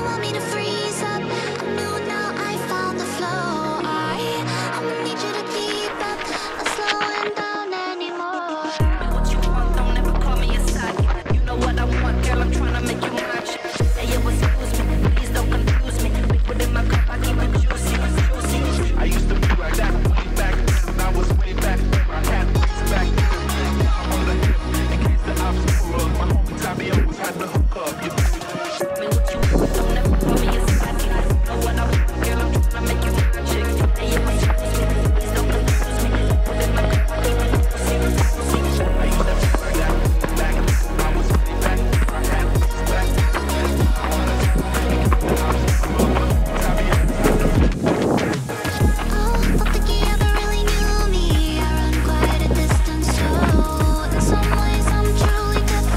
want me to freeze up? I'm new now, I found the flow. I'ma need you to keep up. I'm slowing down anymore. What you want, don't ever call me a side. You know what I want, girl, I'm trying to make you mine. Hey, yo, excuse me, please don't confuse me. Liquid in my cup, I keep it juicy, juicy. I used to be like that way back then. I was way back then. I had this back then. On the hip, in case the obstacle was my homie Tommy always had the hook up. You what you want, don't ever call me a side. You know what I want, girl, I'm trying to make you mine. Hey, yo, excuse me, please don't confuse me. Liquid in my cup, I keep it juicy, juicy. I used to be like that way back then. I was way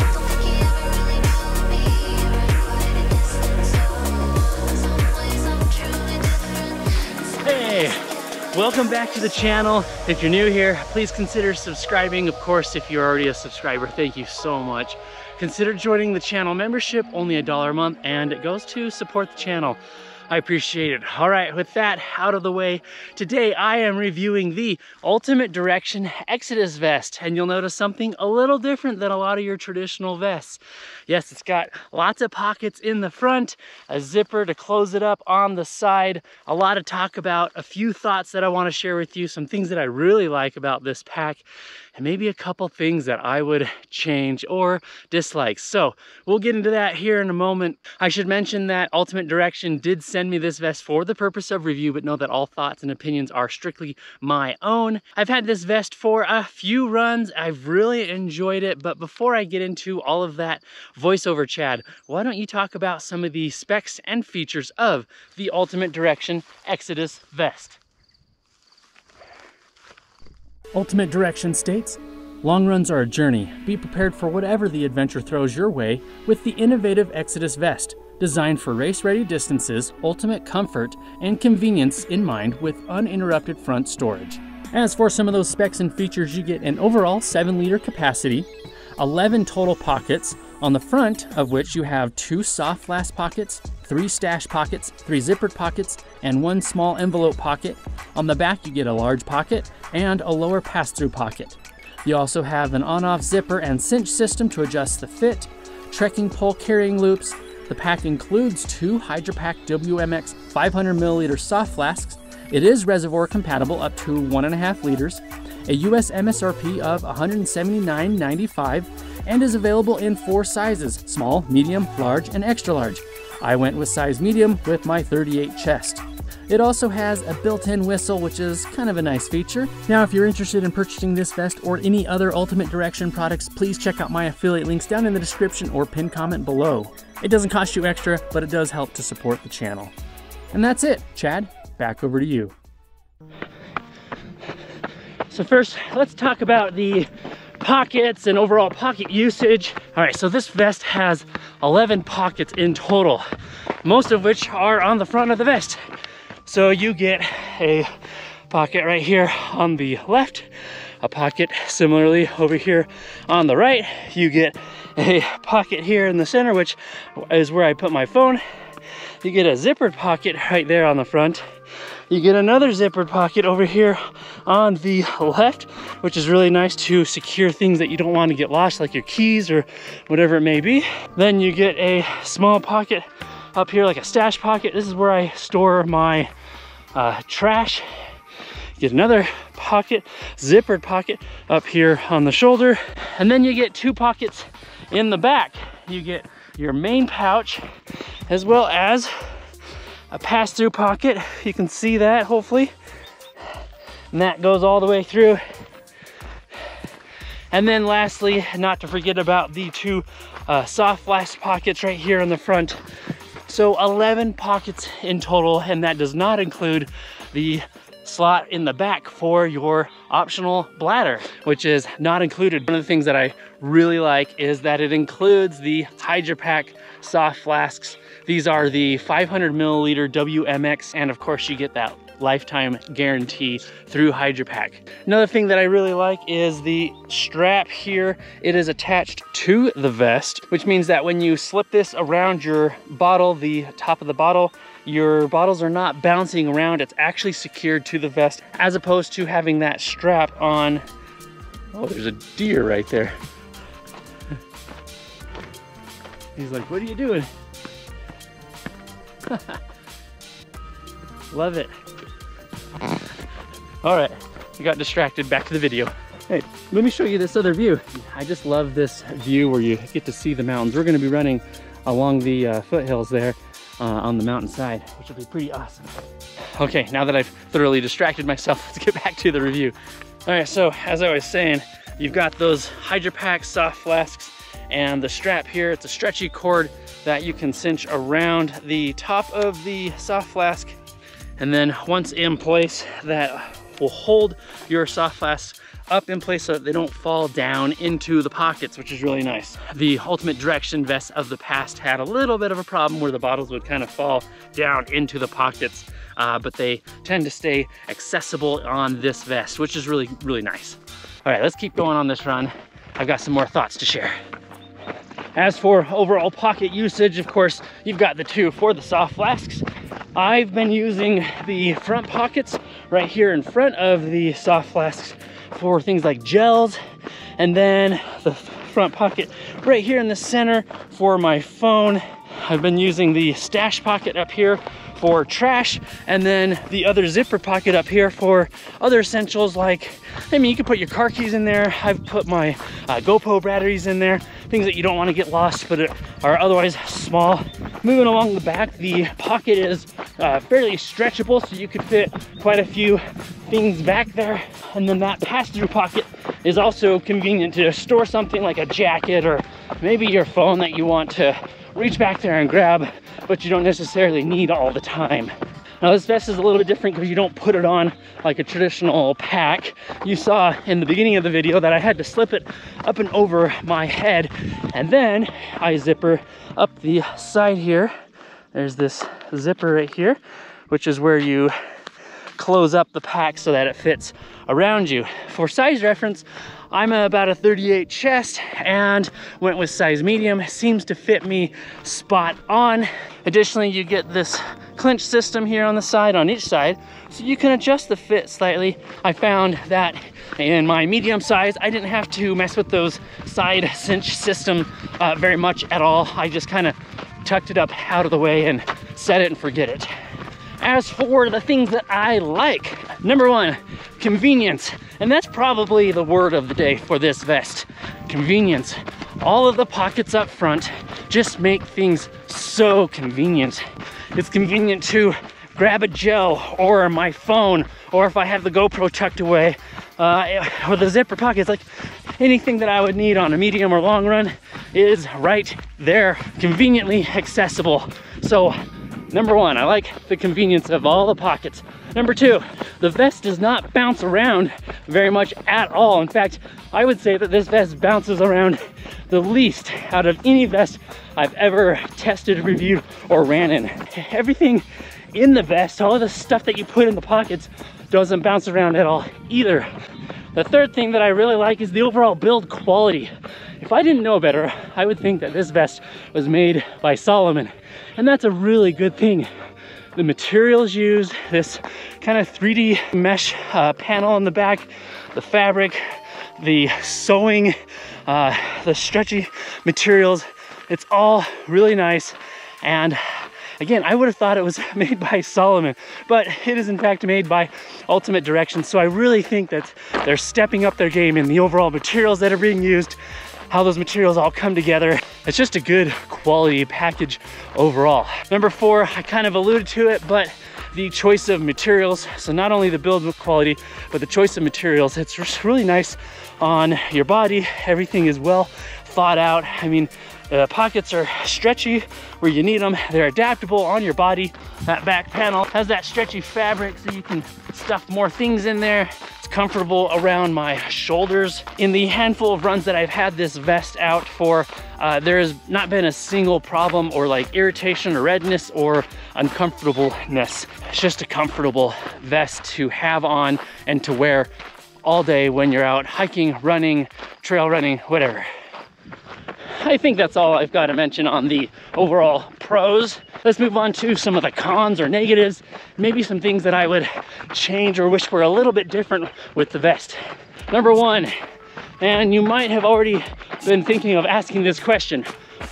back then. I had this back Welcome back to the channel. If you're new here, please consider subscribing. Of course, if you're already a subscriber, thank you so much. Consider joining the channel membership, only $1 a month, and it goes to support the channel. I appreciate it. All right, with that out of the way, today I am reviewing the Ultimate Direction Xodus vest, and you'll notice something a little different than a lot of your traditional vests. Yes, it's got lots of pockets in the front, a zipper to close it up on the side, a lot to talk about, a few thoughts that I want to share with you, some things that I really like about this pack, and maybe a couple things that I would change or dislike. So we'll get into that here in a moment. I should mention that Ultimate Direction did send me this vest for the purpose of review, but know that all thoughts and opinions are strictly my own. I've had this vest for a few runs. I've really enjoyed it, but before I get into all of that voiceover, Chad, why don't you talk about some of the specs and features of the Ultimate Direction Xodus vest? Ultimate Direction states, long runs are a journey. Be prepared for whatever the adventure throws your way with the innovative Xodus vest, designed for race-ready distances, ultimate comfort, and convenience in mind with uninterrupted front storage. As for some of those specs and features, you get an overall 7-liter capacity, 11 total pockets, on the front of which you have 2 soft flask pockets, 3 stash pockets, 3 zippered pockets, and 1 small envelope pocket. On the back you get a large pocket and a lower pass-through pocket. You also have an on-off zipper and cinch system to adjust the fit, trekking pole carrying loops. The pack includes 2 Hydropack WMX 500 milliliter soft flasks. It is reservoir compatible up to 1.5 liters, a US MSRP of $179.95, and is available in 4 sizes: small, medium, large, and extra large. I went with size medium with my 38 chest. It also has a built-in whistle, which is kind of a nice feature. Now, if you're interested in purchasing this vest or any other Ultimate Direction products, please check out my affiliate links down in the description or pinned comment below. It doesn't cost you extra, but it does help to support the channel. And that's it. Chad, back over to you. So first, let's talk about the pockets and overall pocket usage. All right, so this vest has 11 pockets in total, most of which are on the front of the vest. So you get a pocket right here on the left, a pocket similarly over here on the right. You get a pocket here in the center, which is where I put my phone. You get a zippered pocket right there on the front. You get another zippered pocket over here on the left, which is really nice to secure things that you don't want to get lost, like your keys or whatever it may be. Then you get a small pocket up here, like a stash pocket. This is where I store my trash. Get another pocket, zippered pocket up here on the shoulder. And then you get 2 pockets in the back. You get your main pouch as well as a pass-through pocket. You can see that, hopefully. And that goes all the way through. And then lastly, not to forget about the 2 soft flask pockets right here in the front. So 11 pockets in total, and that does not include the slot in the back for your optional bladder, which is not included. One of the things that I really like is that it includes the Hydropack soft flasks. These are the 500 milliliter WMX, and of course you get that lifetime guarantee through HydroPack. Another thing that I really like is the strap here. It is attached to the vest, which means that when you slip this around your bottle, the top of the bottle, your bottles are not bouncing around. It's actually secured to the vest, as opposed to having that strap on. Oh, there's a deer right there. He's like, what are you doing? Love it. All right, I got distracted. Back to the video. Hey, let me show you this other view. I just love this view where you get to see the mountains. We're gonna be running along the foothills there on the mountainside, which will be pretty awesome. Okay, now that I've thoroughly distracted myself, let's get back to the review. All right, so as I was saying, you've got those HydroPack soft flasks and the strap here. It's a stretchy cord that you can cinch around the top of the soft flask. And then once in place, that will hold your soft flasks up in place so that they don't fall down into the pockets, which is really nice. The Ultimate Direction vests of the past had a little bit of a problem where the bottles would kind of fall down into the pockets, but they tend to stay accessible on this vest, which is really, really nice. All right, let's keep going on this run. I've got some more thoughts to share. As for overall pocket usage, of course, you've got the two for the soft flasks. I've been using the front pockets right here in front of the soft flasks for things like gels, and then the front pocket right here in the center for my phone. I've been using the stash pocket up here for trash, and then the other zipper pocket up here for other essentials like, I mean, you can put your car keys in there. I've put my GoPro batteries in there, things that you don't want to get lost but are otherwise small. Moving along the back, the pocket is fairly stretchable, so you could fit quite a few things back there. And then that pass-through pocket is also convenient to store something like a jacket or maybe your phone that you want to reach back there and grab, but you don't necessarily need all the time. Now this vest is a little bit different because you don't put it on like a traditional pack. You saw in the beginning of the video that I had to slip it up and over my head, and then I zipper up the side here. There's this zipper right here, which is where you close up the pack so that it fits around you. For size reference, I'm about a 38 chest and went with size medium. Seems to fit me spot on. Additionally, you get this clinch system here on the side, on each side, so you can adjust the fit slightly. I found that in my medium size, I didn't have to mess with those side cinch system very much at all. I just kind of tucked it up out of the way and set it and forget it. As for the things that I like, number one, convenience. And that's probably the word of the day for this vest. Convenience. All of the pockets up front just make things so convenient. It's convenient to grab a gel or my phone, or if I have the GoPro tucked away, or the zipper pockets, like anything that I would need on a medium or long run is right there, conveniently accessible. So number one, I like the convenience of all the pockets. Number two, the vest does not bounce around very much at all. In fact, I would say that this vest bounces around the least out of any vest I've ever tested, reviewed, or ran in. Everything in the vest, all of the stuff that you put in the pockets, doesn't bounce around at all either. The third thing that I really like is the overall build quality. If I didn't know better, I would think that this vest was made by Salomon, and that's a really good thing. The materials used, this kind of 3D mesh panel on the back, the fabric, the sewing, the stretchy materials, it's all really nice. And again, I would have thought it was made by Salomon, but it is in fact made by Ultimate Direction. So I really think that they're stepping up their game in the overall materials that are being used, how those materials all come together. It's just a good quality package overall. Number four, I kind of alluded to it, but the choice of materials. So not only the build quality, but the choice of materials. It's really nice on your body. Everything is well thought out. I mean, the pockets are stretchy where you need them. They're adaptable on your body. That back panel has that stretchy fabric so you can stuff more things in there. It's comfortable around my shoulders. In the handful of runs that I've had this vest out for, there has not been a single problem or like irritation or redness or uncomfortableness. It's just a comfortable vest to have on and to wear all day when you're out hiking, running, trail running, whatever. I think that's all I've got to mention on the overall pros. Let's move on to some of the cons or negatives, maybe some things that I would change or wish were a little bit different with the vest. Number one, and you might have already been thinking of asking this question,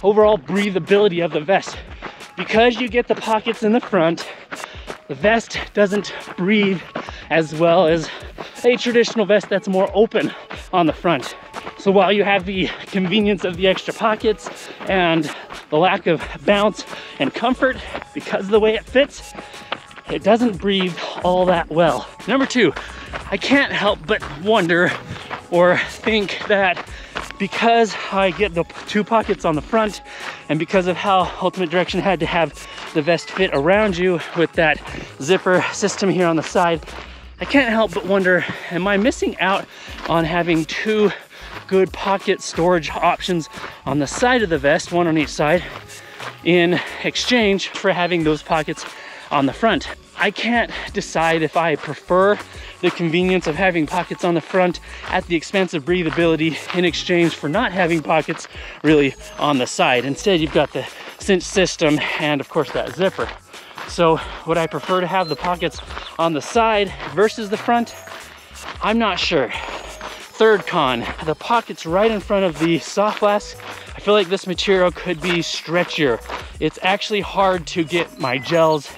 overall breathability of the vest. Because you get the pockets in the front, the vest doesn't breathe as well as a traditional vest that's more open on the front. So while you have the convenience of the extra pockets and the lack of bounce and comfort because of the way it fits, it doesn't breathe all that well. Number two, I can't help but wonder or think that because I get the two pockets on the front and because of how Ultimate Direction had to have the vest fit around you with that zipper system here on the side, I can't help but wonder, am I missing out on having two good pocket storage options on the side of the vest, one on each side, in exchange for having those pockets on the front? I can't decide if I prefer the convenience of having pockets on the front at the expense of breathability in exchange for not having pockets really on the side. Instead, you've got the cinch system and of course that zipper. So would I prefer to have the pockets on the side versus the front? I'm not sure. Third con, the pockets right in front of the soft flask. I feel like this material could be stretchier. It's actually hard to get my gels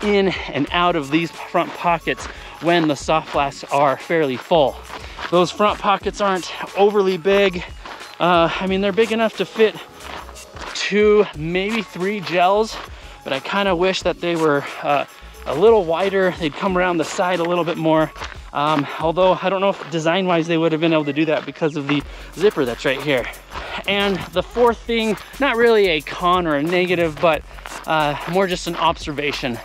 in and out of these front pockets when the soft flasks are fairly full. Those front pockets aren't overly big. I mean, they're big enough to fit 2, maybe 3 gels, but I kind of wish that they were a little wider. They'd come around the side a little bit more. Although I don't know if design-wise they would have been able to do that because of the zipper that's right here. And the fourth thing, not really a con or a negative, but more just an observation.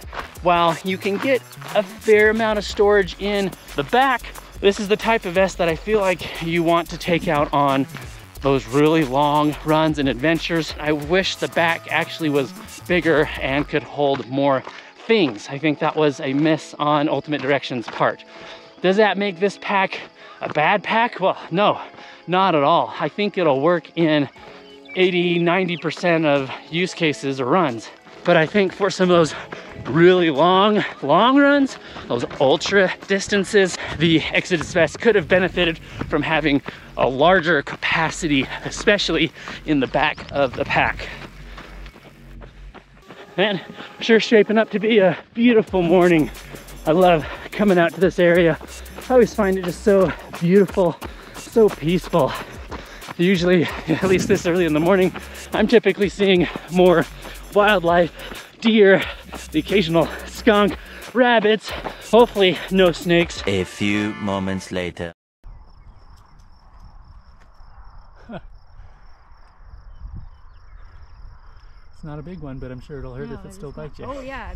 While you can get a fair amount of storage in the back, this is the type of vest that I feel like you want to take out on those really long runs and adventures. I wish the back actually was bigger and could hold more things. I think that was a miss on Ultimate Direction's part. Does that make this pack a bad pack? Well, no, not at all. I think it'll work in 80–90% of use cases or runs. But I think for some of those really long runs, those ultra distances, the Xodus vest could have benefited from having a larger capacity, especially in the back of the pack. And sure shaping up to be a beautiful morning. I love coming out to this area. I always find it just so beautiful, so peaceful. Usually, at least this early in the morning, I'm typically seeing more wildlife, deer, the occasional skunk, rabbits, hopefully no snakes. A few moments later. It's not a big one, but I'm sure it'll hurt if it still bites you. Oh yeah.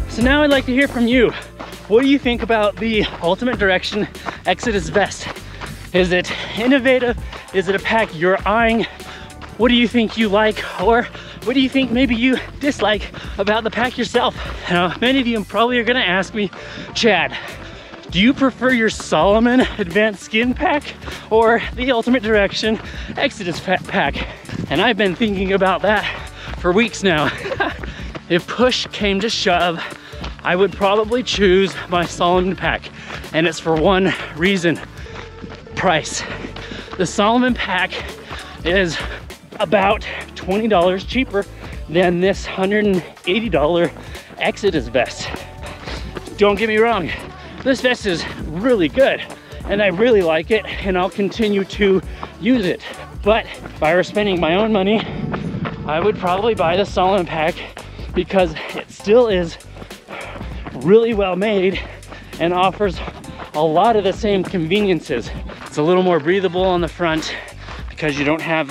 So now I'd like to hear from you. What do you think about the Ultimate Direction Xodus vest? Is it innovative? Is it a pack you're eyeing? What do you think you like? Or what do you think maybe you dislike about the pack yourself? Now, many of you probably are gonna ask me, Chad, do you prefer your Salomon Advanced Skin pack or the Ultimate Direction Xodus pack? And I've been thinking about that for weeks now. If push came to shove, I would probably choose my Salomon pack. And it's for one reason: price. The Salomon pack is about $20 cheaper than this $180 Xodus vest. Don't get me wrong, this vest is really good and I really like it, and I'll continue to use it. But if I were spending my own money, I would probably buy the Salomon pack because it still is really well made and offers a lot of the same conveniences. It's a little more breathable on the front because you don't have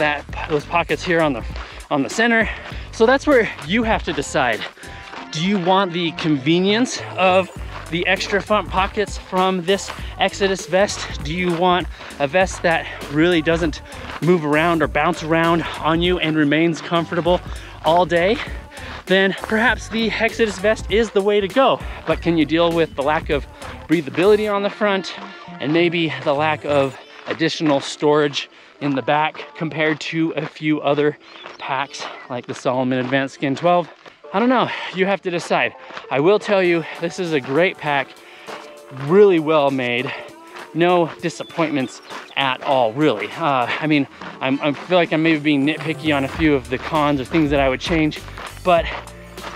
those pockets here on the center. So that's where you have to decide. Do you want the convenience of the extra front pockets from this Xodus vest? Do you want a vest that really doesn't move around or bounce around on you and remains comfortable all day? Then perhaps the Xodus vest is the way to go. But can you deal with the lack of breathability on the front and maybe the lack of additional storage in the back compared to a few other packs like the Salomon Advanced Skin 12? I don't know, you have to decide. I will tell you, this is a great pack, really well made, no disappointments at all, really. I mean, I feel like I'm maybe being nitpicky on a few of the cons or things that I would change, but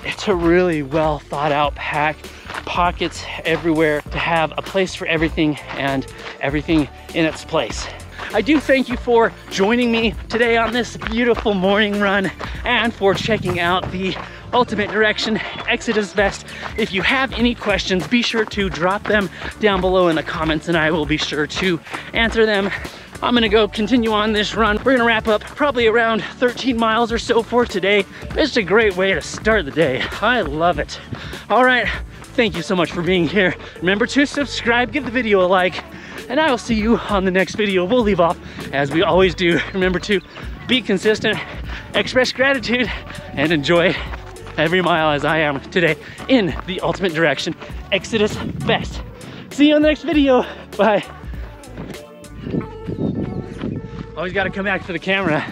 it's a really well thought out pack, pockets everywhere to have a place for everything and everything in its place. I do thank you for joining me today on this beautiful morning run and for checking out the Ultimate Direction Xodus vest. If you have any questions, be sure to drop them down below in the comments and I will be sure to answer them. I'm gonna go continue on this run. We're gonna wrap up probably around 13 miles or so for today. It's a great way to start the day. I love it. All right, thank you so much for being here. Remember to subscribe, give the video a like, and I will see you on the next video. We'll leave off as we always do. Remember to be consistent, express gratitude, and enjoy every mile as I am today in the Ultimate Direction Xodus vest. See you on the next video. Bye. Always gotta come back for the camera.